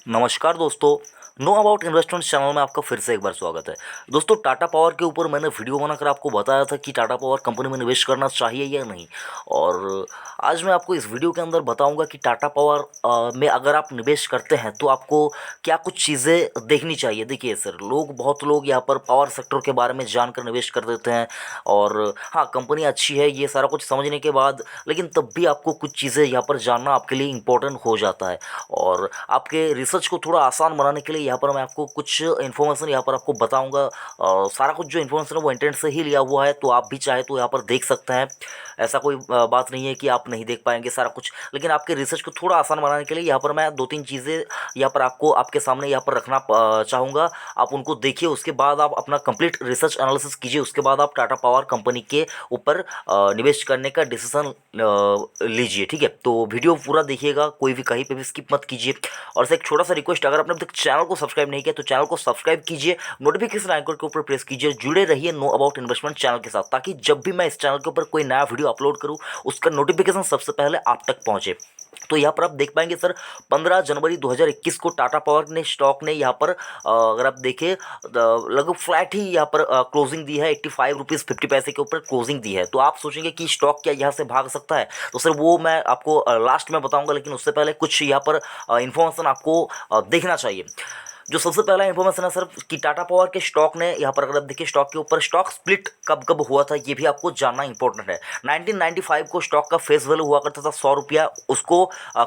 नमस्कार दोस्तों। Know about investment channel में आपका फिर से एक बार स्वागत है। दोस्तों, टाटा पावर के ऊपर मैंने वीडियो बनाकर आपको बताया था कि टाटा पावर कंपनी में निवेश करना चाहिए या नहीं। और आज मैं आपको इस वीडियो के अंदर बताऊंगा कि टाटा पावर में अगर आप निवेश करते हैं तो आपको क्या कुछ चीज़ें देखनी चाहिए। देखिए सर, बहुत लोग यहाँ पर पावर सेक्टर के बारे में जानकर निवेश कर देते हैं। और हाँ, कंपनी अच्छी है ये सारा कुछ समझने के बाद, लेकिन तब भी आपको कुछ चीज़ें यहाँ पर जानना आपके लिए इम्पोर्टेंट हो जाता है। और आपके रिसर्च को थोड़ा आसान बनाने के लिए यहाँ पर मैं आपको कुछ इन्फॉर्मेशन यहाँ पर आपको बताऊंगा। सारा कुछ जो इन्फॉर्मेशन है वो इंटरनेट से ही लिया हुआ है, तो आप भी चाहे तो यहाँ पर देख सकते हैं। ऐसा कोई बात नहीं है कि आप नहीं देख पाएंगे सारा कुछ, लेकिन आपके रिसर्च को थोड़ा आसान बनाने के लिए यहाँ पर मैं दो तीन चीज़ें यहाँ पर आपको आपके सामने यहाँ पर रखना चाहूँगा। आप उनको देखिए, उसके बाद आप अपना कंप्लीट रिसर्च एनालिसिस कीजिए, उसके बाद आप टाटा पावर कंपनी के ऊपर निवेश करने का डिसीजन लीजिए। ठीक है, तो वीडियो पूरा देखिएगा, कोई भी कहीं पे भी स्किप मत कीजिए। और से एक छोटा सा रिक्वेस्ट, अगर आपने अभी तक चैनल को सब्सक्राइब नहीं किया तो चैनल को सब्सक्राइब कीजिए, नोटिफिकेशन आइकन के ऊपर प्रेस कीजिए, जुड़े रहिए नो अबाउट इन्वेस्टमेंट चैनल के साथ, ताकि जब भी मैं इस चैनल के ऊपर कोई नया वीडियो अपलोड करूँ उसका नोटिफिकेशन सबसे पहले आप तक पहुंचे। तो यहाँ पर आप देख पाएंगे सर, 15 जनवरी 2021 को टाटा पावर ने स्टॉक ने यहाँ पर अगर आप देखें लगभग फ्लैट ही यहाँ पर क्लोजिंग दी है, 85 रुपीज़ 50 पैसे के ऊपर क्लोजिंग दी है। तो आप सोचेंगे कि स्टॉक क्या यहाँ से भाग सकता है, तो सर वो मैं आपको लास्ट में बताऊंगा, लेकिन उससे पहले कुछ यहाँ पर इन्फॉर्मेशन आपको देखना चाहिए। जो सबसे पहला इन्फॉर्मेशन है सर कि टाटा पावर के स्टॉक ने यहाँ पर अगर आप देखिए स्टॉक के ऊपर स्टॉक स्प्लिट कब कब हुआ था ये भी आपको जानना इंपॉर्टेंट है। 1995 को स्टॉक का फेस वैल्यू हुआ करता था 100 रुपया, उसको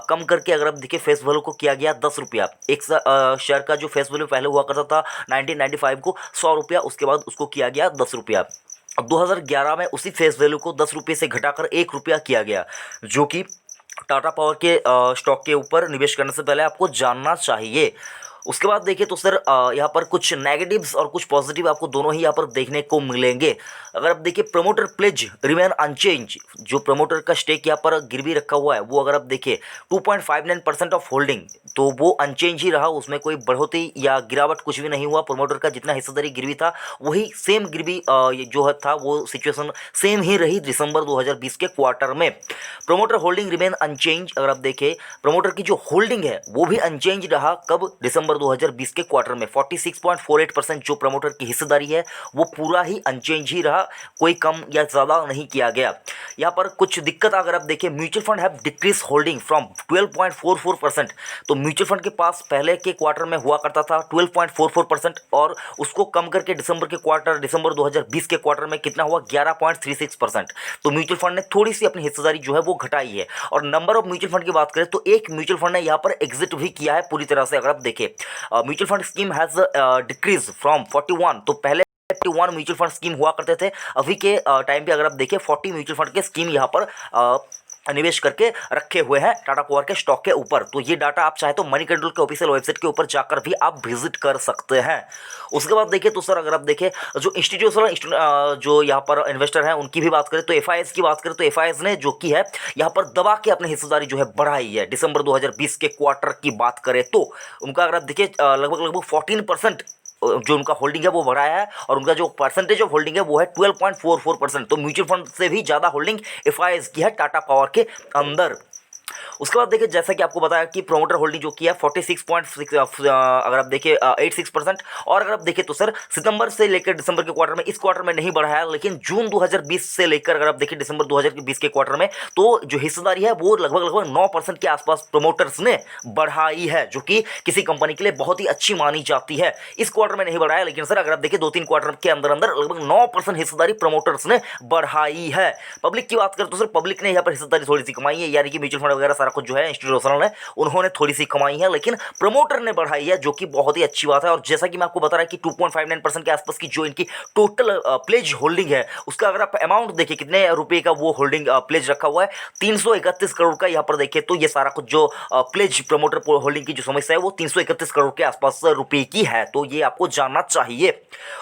कम करके अगर आप देखिए फेस वैल्यू को किया गया 10 रुपया। एक शेयर का जो फेस वैल्यू पहले हुआ करता था 1995 को 100 रुपया, उसके बाद उसको किया गया 10 रुपया। अब 2011 में उसी फेस वैल्यू को 10 रुपये से घटाकर 1 रुपया किया गया, जो कि टाटा पावर के स्टॉक के ऊपर निवेश करने से पहले आपको जानना चाहिए। उसके बाद देखिए तो सर यहाँ पर कुछ नेगेटिव्स और कुछ पॉजिटिव आपको दोनों ही यहाँ पर देखने को मिलेंगे। अगर आप देखिए प्रमोटर प्लेज रिमेन अनचेंज, जो प्रमोटर का स्टेक यहाँ पर गिरवी रखा हुआ है वो अगर आप देखिए 2.59% ऑफ होल्डिंग, तो वो अनचेंज ही रहा, उसमें कोई बढ़ोतरी या गिरावट कुछ भी नहीं हुआ। प्रमोटर का जितना हिस्सेदारी गिरवी था वही सेम गिरवी जो था वो सिचुएशन सेम ही रही दिसंबर 2020 के क्वार्टर में। प्रमोटर होल्डिंग रिमेन अनचेंज, अगर आप देखें प्रमोटर की जो होल्डिंग है वो भी अनचेंज रहा कब, दिसंबर 2020 के क्वार्टर में 46.48% जो प्रमोटर की हिस्सेदारी है वो पूरा ही अनचेंज ही रहा, कोई कम या ज़्यादा नहीं किया गया। यहाँ पर कुछ दिक्कत अगर आप देखें, mutual fund have decrease holding from 12.44%। तो म्यूचुअल फंड के पास पहले के क्वार्टर में हुआ करता था 12.44%, और उसको कम करके दिसंबर 2020 के क्वार्टर में कितना हुआ 11.36%। तो म्यूचुअल फंड ने थोड़ी सी अपनी हिस्सेदारी जो है वो घटाई है। और नंबर ऑफ म्यूचुअल फंड की बात करें तो एक म्यूचुअल फंड ने यहाँ पर एग्जिट भी किया है पूरी तरह से। अगर आप देखें mutual fund scheme has decrease from 41, तो पहले 41 म्यूचुअल फंड स्कीम हुआ करते थे, अभी के टाइम पे अगर आप देखें 40 म्यूचुअल फंड के स्कीम यहाँ पर निवेश करके रखे हुए हैं टाटा पावर के स्टॉक के ऊपर। तो ये डाटा आप चाहे तो मनी कंट्रोल के ऑफिशियल वेबसाइट के ऊपर जाकर भी आप विजिट कर सकते हैं। उसके बाद देखिए तो सर अगर आप देखें जो इंस्टीट्यूशनल जो यहाँ पर इन्वेस्टर हैं उनकी भी बात करें तो एफआईएस की बात करें तो एफआईएस ने जो की है यहाँ पर दबा के अपनी हिस्सेदारी जो है बढ़ाई है। दिसंबर 2020 के क्वार्टर की बात करें तो उनका अगर आप देखिए लगभग 14% जो उनका होल्डिंग है वो बढ़ाया है, और उनका जो परसेंटेज ऑफ होल्डिंग है वो है 12.44%। तो म्यूचुअल फंड से भी ज़्यादा होल्डिंग एफआईएस की है टाटा पावर के अंदर। उसके बाद देखिए जैसा कि आपको बताया कि प्रोमोटर होल्डिंग जो किया 46.6 अगर आप देखिए 86%। और अगर आप देखिए तो सर सितंबर से लेकर दिसंबर के क्वार्टर में, इस क्वार्टर में नहीं बढ़ा है, लेकिन जून 2020 से लेकर अगर आप देखिए दिसंबर 2020 के क्वार्टर में तो जो हिस्सेदारी है वो लगभग 9% के आसपास प्रमोटर्स ने बढ़ाई है, जो कि किसी कंपनी के लिए बहुत ही अच्छी मानी जाती है। इस क्वार्टर में नहीं बढ़ाया, लेकिन सर अगर आप देखिए 2-3 क्वार्टर के अंदर अंदर लगभग 9% हिस्सेदारी प्रमोटर्स ने बढ़ाई है। पब्लिक की बात करें तो सर पब्लिक ने यहाँ पर हिस्सेदारी थोड़ी सी कमाई है, यानी कि म्यूचुअल फंड वगैरह सारा कुछ जो है इंस्टीट्यूशनल है उन्होंने थोड़ी सी कमाई है, लेकिन प्रमोटर ने बढ़ाई है, जो कि बहुत ही अच्छी बात है। और जैसा कि मैं आपको बता रहा कि 2.59% के आसपास की जो इनकी टोटल प्लेज होल्डिंग है उसका अगर आप अमाउंट देखिए कितने रुपए का वो होल्डिंग प्लेज रखा हुआ है 331 करोड़ का। यहाँ पर देखिए तो ये सारा कुछ जो प्लेज प्रमोटर होल्डिंग की जो समस्या है वो 331 करोड़ के आसपास रुपए की है, तो ये आपको जानना चाहिए।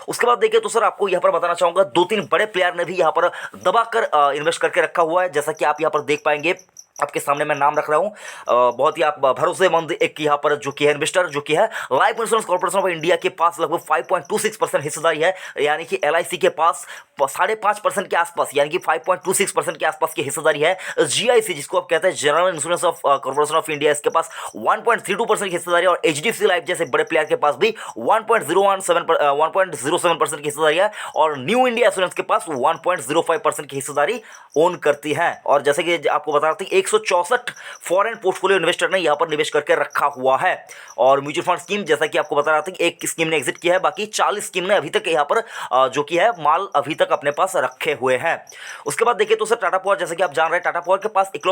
उसके बाद देखिए तो सर आपको यहाँ पर बताना चाहूंगा 2-3 बड़े प्लेयर ने भी यहाँ पर दबाकर इन्वेस्ट करके रखा हुआ है, जैसा कि आप यहाँ पर देख पाएंगे आपके सामने मैं नाम रख रहा हूँ। बहुत ही आप भरोसेमंद एक यहाँ पर जो कि है इन्वेस्टर जो कि है life insurance corporation of India के पास लगभग 5.26% हिस्सेदारी है, यानी कि LIC के पास 5.5% के आसपास, यानी कि 5.26% के आसपास की हिस्सेदारी है। GIC जिसको आप कहते हैं general insurance of corporation of India, इसके पास 1.32% की हिस्सेदारी है, और HDFC लाइफ जैसे बड़े प्लेयर के पास भी 1.07% की हिस्सेदारी है, और न्यू इंडिया इंश्योरेंस के पास 1.05% की हिस्सेदारी ओन करती है। और जैसे कि आपको बता रहा था 164 फॉरेन पोर्टफोलियो इन्वेस्टर ने यहां पर निवेश करके रखा हुआ है। और म्यूचुअल फंड स्कीम जैसा कि आपको बता रहा था कि एक स्कीम ने एग्जिट किया है, बाकी 40 स्कीम ने अभी तक यहां पर जो कि है माल अभी तक अपने पास रखे हुए हैं। उसके बाद देखिए तो सर टाटा पावर, जैसे कि आप जान रहे हैं टाटा पावर के पास एक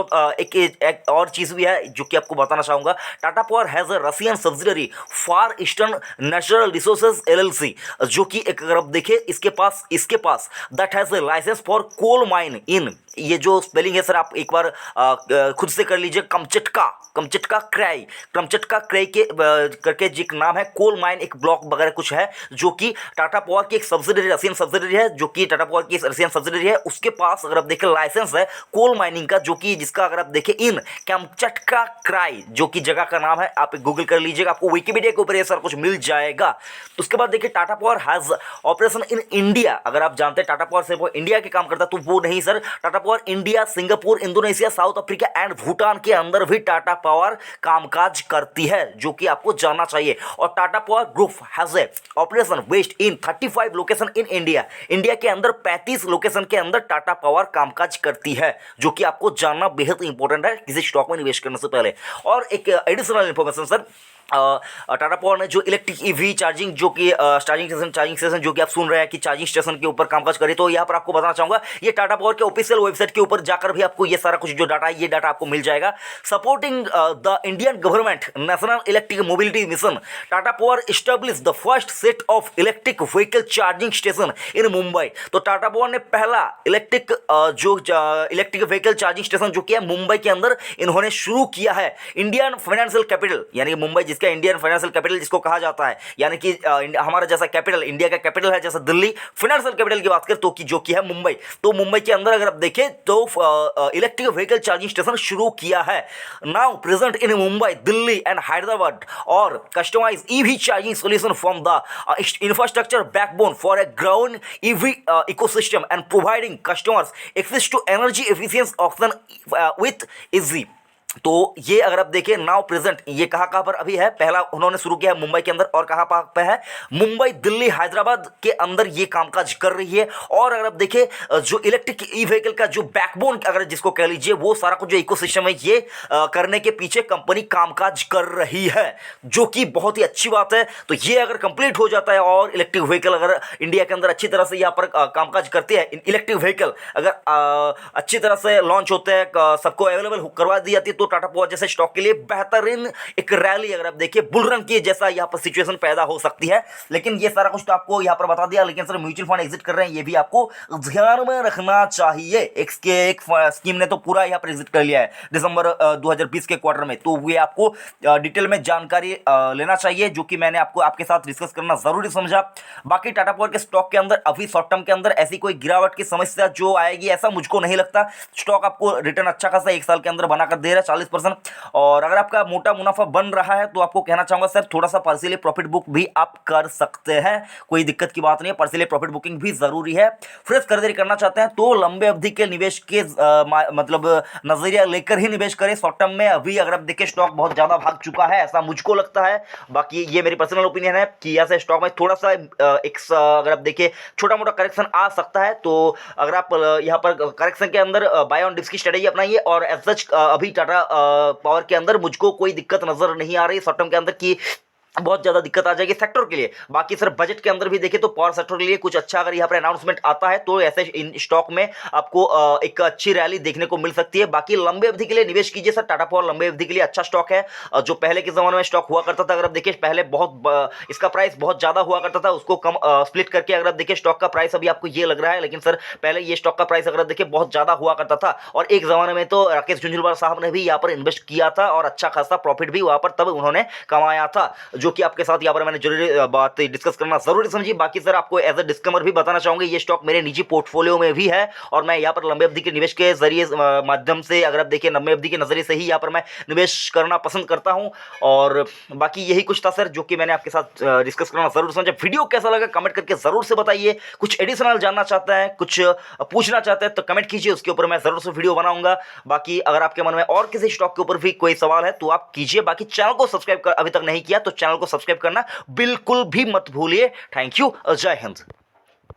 और चीज भी है जो कि आपको बताना चाहूंगा। Tata power has a Russian subsidiary far eastern natural resources LLC, जो कि एक अगर आप देखिए इसके पास that has a licence for coal mine in, ये जो स्पेलिंग है सर आप एक बार खुद से कर लीजिए, कमचटका क्राई के करके जो एक नाम है, कोल माइन एक ब्लॉक वगैरह कुछ है, जो कि टाटा पावर की एक सब्सिडरी रशियन सब्सिडरी है, जो कि टाटा पावर की रशियन सब्सिडरी है, उसके पास अगर आप देखें लाइसेंस है कोल माइनिंग का, जो कि जिसका अगर आप देखें इन कमचटका क्राई, जो कि जगह का नाम है, आप गूगल कर लीजिएगा, आपको विकिपीडिया के ऊपर ये सारा कुछ मिल जाएगा। तो उसके बाद देखिए Tata power has operation in India, अगर आप जानते हैं टाटा पावर सिर्फ इंडिया के काम करता है तो वो नहीं sir, Tata power India, Singapore, Indonesia, south Africa and Bhutan के अंदर भी टाटा पावर कामकाज करती है, जो कि आपको जानना चाहिए। और Tata power group has a operation based in 35 location in India, India के अंदर 35 लोकेशन के अंदर टाटा पावर कामकाज करती है, जो कि आपको जानना बेहद इंपॉर्टेंट है किसी स्टॉक में निवेश करने से पहले। और एक additional information sir, Tata power ने जो इलेक्ट्रिक EV चार्जिंग जो कि चार्जिंग स्टेशन जो कि आप सुन रहे हैं कि चार्जिंग स्टेशन के ऊपर कामकाज करे, तो यहाँ पर आपको बताना चाहूंगा ये टाटा पावर के ऑफिशियल वेबसाइट के ऊपर जाकर भी आपको ये सारा कुछ जो डाटा है ये डाटा आपको मिल जाएगा। Supporting the Indian government national electric mobility mission, Tata power establish the first set of electric vehicle charging station इन मुंबई। तो टाटा पावर ने पहला इलेक्ट्रिक व्हीकल चार्जिंग स्टेशन जो कि है मुंबई के अंदर इन्होंने शुरू किया है। इंडियन फाइनेंशियल कैपिटल, यानी मुंबई जिसका इंडियन फाइनेंशियल कैपिटल जिसको कहा जाता है, यानी कि हमारा जैसा कैपिटल इंडिया का कैपिटल है जैसा दिल्ली, फाइनेंशियल कैपिटल की बात करें तो कि जो कि है मुंबई, तो मुंबई के अंदर अगर आप देखें तो इलेक्ट्रिक व्हीकल चार्जिंग स्टेशन शुरू किया है। Now present in Mumbai, Delhi and Hyderabad, और customise EV charging solution from the infrastructure backbone for a ground EV ecosystem and providing customers access to energy efficiency option with easy. तो ये अगर आप देखिए now present, ये कहाँ पर अभी है, पहला उन्होंने शुरू किया है मुंबई के अंदर, और कहाँ पे है, मुंबई, दिल्ली, हैदराबाद के अंदर ये कामकाज कर रही है। और अगर आप देखिए जो इलेक्ट्रिक E-व्हीकल का जो बैकबोन अगर जिसको कह लीजिए, वो सारा कुछ जो इकोसिस्टम है ये करने के पीछे कंपनी कामकाज कर रही है, जो कि बहुत ही अच्छी बात है। तो ये अगर कंप्लीट हो जाता है और इलेक्ट्रिक व्हीकल अगर इंडिया के अंदर अच्छी तरह से यहाँ पर कामकाज करती है, इलेक्ट्रिक व्हीकल अगर अच्छी तरह से लॉन्च होते हैं, सबको अवेलेबल करवा दी जाती है, तो टाटा पावर जैसे स्टॉक के लिए बेहतरीन एक रैली अगर आप देखिए बुल रन की जैसा यहाँ पर सिचुएशन पैदा हो सकती है। लेकिन ये सारा कुछ तो आपको यहाँ पर बता दिया, लेकिन सर म्यूचुअल फंड एग्जिट कर रहे हैं ये भी आपको ध्यान में रखना चाहिए। एक स्कीम ने तो पूरा यहाँ पर एग्जिट कर लिया है दिसंबर 2020 के क्वार्टर में, तो ये आपको डिटेल में जानकारी लेना चाहिए, जो कि मैंने आपको आपके साथ डिस्कस करना जरूरी समझा। बाकी टाटा पावर के स्टॉक के अंदर अभी शॉर्ट टर्म के अंदर ऐसी कोई गिरावट की समस्या जो आएगी ऐसा मुझको नहीं लगता। स्टॉक आपको रिटर्न अच्छा खासा एक साल के अंदर बनाकर दे रहा है 40%, और अगर आपका मोटा मुनाफा बन रहा है तो आपको कहना चाहूंगा सर थोड़ा सा पार्शियली प्रॉफिट बुक भी आप कर सकते हैं, कोई दिक्कत की बात नहीं है, पार्शियली प्रॉफिट बुकिंग भी जरूरी है। फ्रेश खरीदारी करना चाहते हैं तो लंबे अवधि के निवेश के मतलब नजरिया लेकर ही निवेश करें। शॉर्ट टर्म में अभी अगर आप देखिए स्टॉक बहुत ज्यादा भाग चुका है ऐसा मुझको लगता है, बाकी ये मेरी पर्सनल ओपिनियन है कि ऐसे स्टॉक में थोड़ा सा अगर आप देखिए छोटा मोटा करेक्शन आ सकता है, तो अगर आप यहाँ पर करेक्शन के अंदर बाय ऑन डिप्स की स्ट्रेटेजी अपनाइए। और एज सच अभी टाटा पावर के अंदर मुझको कोई दिक्कत नजर नहीं आ रही शॉर्ट टर्म के अंदर की बहुत ज्यादा दिक्कत आ जाएगी सेक्टर के लिए। बाकी सर बजट के अंदर भी देखें तो पावर सेक्टर के लिए कुछ अच्छा अगर यहाँ पर अनाउंसमेंट आता है तो ऐसे इन स्टॉक में आपको एक अच्छी रैली देखने को मिल सकती है। बाकी लंबे अवधि के लिए निवेश कीजिए सर, टाटा पावर लंबे अवधि के लिए अच्छा स्टॉक है। जो पहले के जमाने में स्टॉक हुआ करता था, अगर आप देखिए पहले बहुत इसका प्राइस बहुत ज्यादा हुआ करता था, उसको कम स्प्लिट करके अगर आप देखिए स्टॉक का प्राइस अभी आपको ये लग रहा है, लेकिन सर पहले ये स्टॉक का प्राइस अगर आप देखिए बहुत ज्यादा हुआ करता था। और एक जमाने में तो राकेश झुंझुनवाला साहब ने भी यहाँ पर इन्वेस्ट किया था और अच्छा खासा प्रॉफिट भी वहां पर तब उन्होंने कमाया था, जो कि आपके साथ यहाँ पर मैंने जरूरी बात डिस्कस करना ज़रूरी समझी। बाकी सर आपको एज अ डिस्क्लेमर भी बताना चाहूँगा, ये स्टॉक मेरे निजी पोर्टफोलियो में भी है और मैं यहाँ पर लंबे अवधि के निवेश के जरिए माध्यम से, अगर आप देखिए लंबे अवधि के नज़रिए से ही यहाँ पर मैं निवेश करना पसंद करता हूँ। और बाकी यही कुछ था सर जो कि मैंने आपके साथ डिस्कस करना ज़रूर समझा। वीडियो कैसा लगा कमेंट करके ज़रूर से बताइए। कुछ एडिशनल जानना चाहते हैं, कुछ पूछना चाहते हैं तो कमेंट कीजिए, उसके ऊपर मैं ज़रूर से वीडियो बनाऊंगा। बाकी अगर आपके मन में और किसी स्टॉक के ऊपर भी कोई सवाल है तो आप कीजिए। बाकी चैनल को सब्सक्राइब कर अभी तक नहीं किया तो चैनल को सब्सक्राइब करना बिल्कुल भी मत भूलिए। थैंक यू, जय हिंद।